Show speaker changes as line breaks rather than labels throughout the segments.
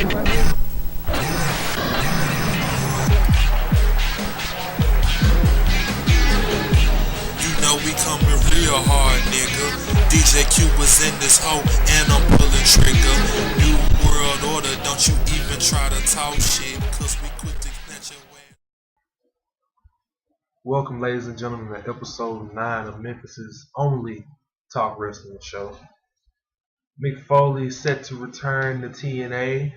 We coming real hard, nigga. DJ Q was in this hoe, and I'm pulling trigger. New world order, don't you even try to talk shit, cause we quick to snatch your ass.
Welcome, ladies and gentlemen, to episode 9 of Memphis's only talk wrestling show. McFoley set to return to TNA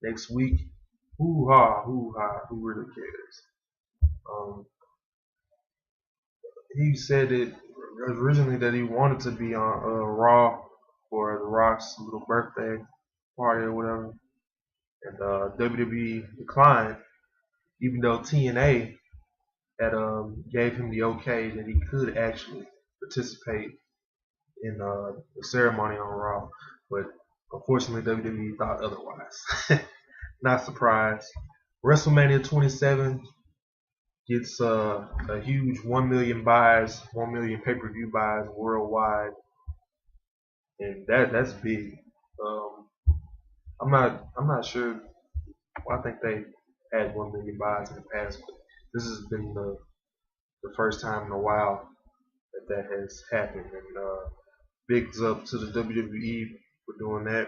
next week. Hoo-ha, hoo-ha, who really cares? He said it originally that he wanted to be on Raw for The Rock's little birthday party or whatever, and WWE declined, even though TNA had gave him the okay that he could actually participate in the ceremony on Raw, but unfortunately WWE thought otherwise. Not surprised. WrestleMania 27 gets a huge 1 million buys, 1 million pay-per-view buys worldwide, and that's big. I'm not sure. Well, I think they had 1 million buys in the past, but this has been the first time in a while that has happened, and bigs up to the WWE for doing that.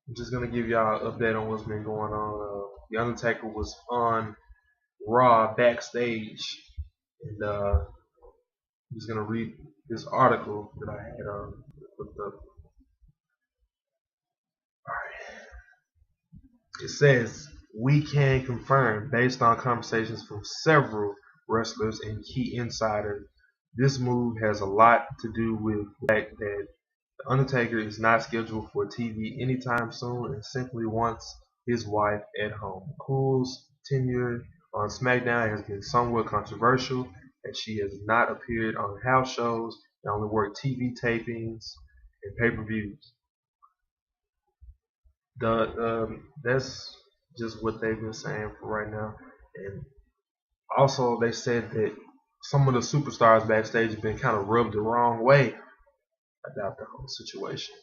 I'm just gonna give y'all an update on what's been going on. The Undertaker was on Raw backstage, and I'm just gonna read this article that I had looked up. Alright. It says, "We can confirm, based on conversations from several wrestlers and key insiders, this move has a lot to do with the fact that The Undertaker is not scheduled for TV anytime soon and simply wants his wife at home. McCool's tenure on SmackDown has been somewhat controversial, as she has not appeared on house shows and only worked TV tapings and pay-per-views. That's just what they've been saying for right now. And also, they said that some of the superstars backstage have been kind of rubbed the wrong way about the whole situation.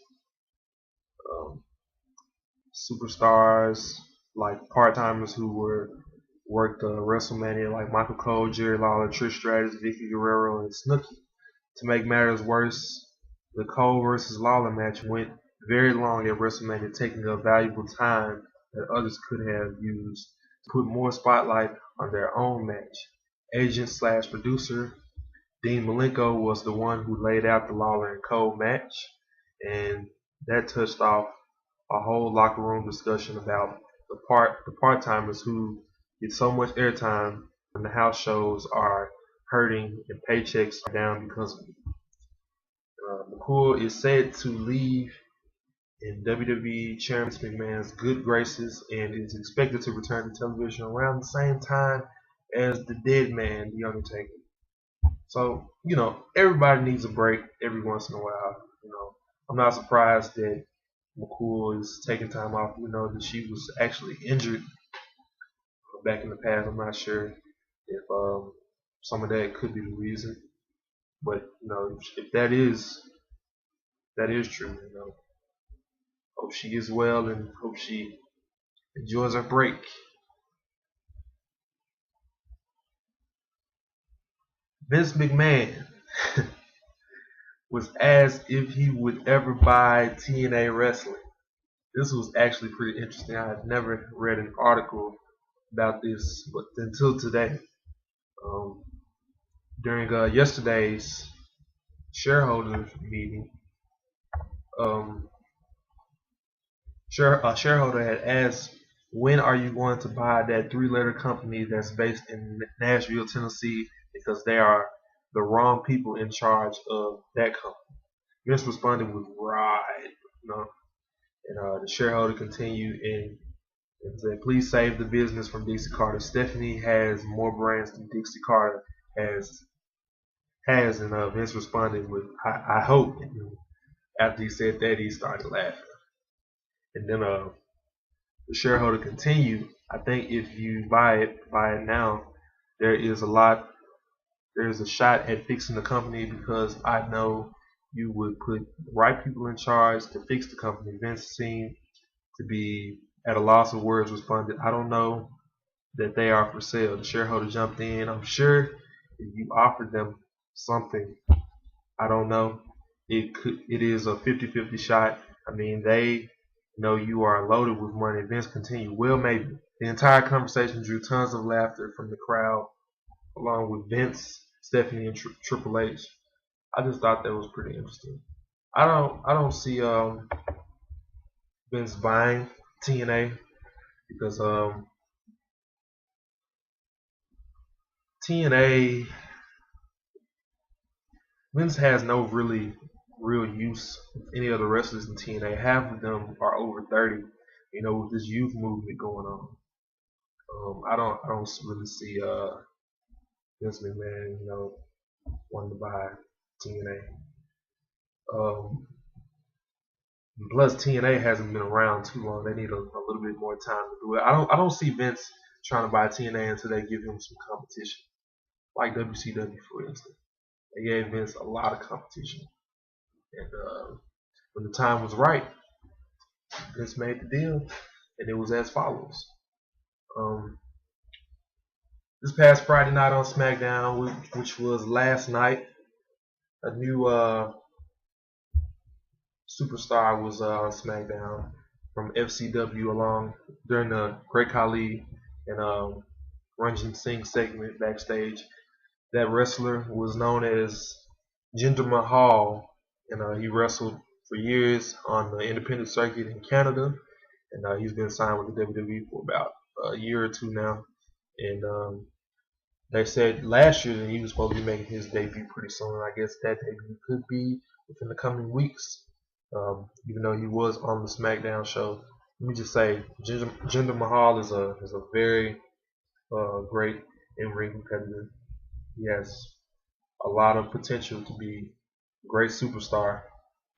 Superstars like part-timers who worked WrestleMania, like Michael Cole, Jerry Lawler, Trish Stratus, Vicky Guerrero, and Snooki. To make matters worse, the Cole versus Lawler match went very long at WrestleMania, taking up valuable time that others could have used to put more spotlight on their own match. Agent/producer Dean Malenko was the one who laid out the Lawler and Cole match, and that touched off a whole locker room discussion about the part-timers who get so much airtime when the house shows are hurting and paychecks are down because of it. McCool is said to leave in WWE Chairman McMahon's good graces and is expected to return to television around the same time as the dead man, The Undertaker. So, everybody needs a break every once in a while. I'm not surprised that McCool is taking time off. We know that she was actually injured back in the past. I'm not sure if some of that could be the reason. But, if that is true, hope she gets well and hope she enjoys her break. Vince McMahon was asked if he would ever buy TNA Wrestling. This was actually pretty interesting. I had never read an article about this but until today. During yesterday's shareholders meeting, a shareholder had asked, when are you going to buy that 3-letter company that's based in Nashville, Tennessee, because they are the wrong people in charge of that company. Vince responded with right, and the shareholder continued and said, please save the business from Dixie Carter. Stephanie has more brands than Dixie Carter has, and Vince responded with, I hope. And after he said that, he started laughing. And then the shareholder continued, I think if you buy it now, there is a shot at fixing the company because I know you would put the right people in charge to fix the company. Vince seemed to be at a loss of words, responded, "I don't know that they are for sale." The shareholder jumped in, "I'm sure if you offered them something, I don't know. It is a 50-50 shot. I mean, they know you are loaded with money." Vince continued, "Well, maybe." The entire conversation drew tons of laughter from the crowd, along with Vince, Stephanie, and Triple H. I just thought that was pretty interesting. I don't see Vince buying TNA because TNA Vince has no really real use of any other wrestlers in TNA. Half of them are over 30. With this youth movement going on. I don't really see Vince McMahon, wanting to buy TNA. Plus, TNA hasn't been around too long. They need a little bit more time to do it. I don't see Vince trying to buy TNA until they give him some competition, like WCW, for instance. They gave Vince a lot of competition, and when the time was right, Vince made the deal, and it was as follows. This past Friday night on SmackDown, which was last night, a new superstar was on SmackDown from FCW along during the Great Khali and Ranjit Singh segment backstage. That wrestler was known as Jinder Mahal, and he wrestled for years on the independent circuit in Canada, and he's been signed with the WWE for about a year or two now. And they said last year that he was supposed to be making his debut pretty soon. I guess that debut could be within the coming weeks, even though he was on the SmackDown show. Let me just say, Jinder Mahal is a very great in-ring competitor. He has a lot of potential to be a great superstar.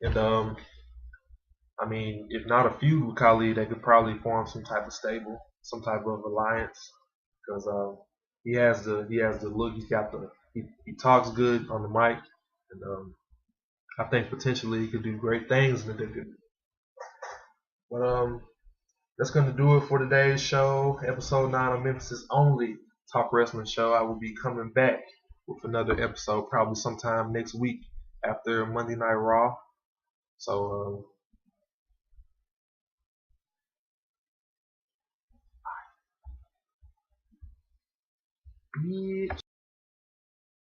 And I mean, if not a feud with Khali, they could probably form some type of stable, some type of alliance, because he has the look. He talks good on the mic, and I think potentially he could do great things in the WWE. But that's going to do it for today's show, episode 9 of Memphis' only talk wrestling show. I will be coming back with another episode probably sometime next week after Monday Night Raw. So, bitch.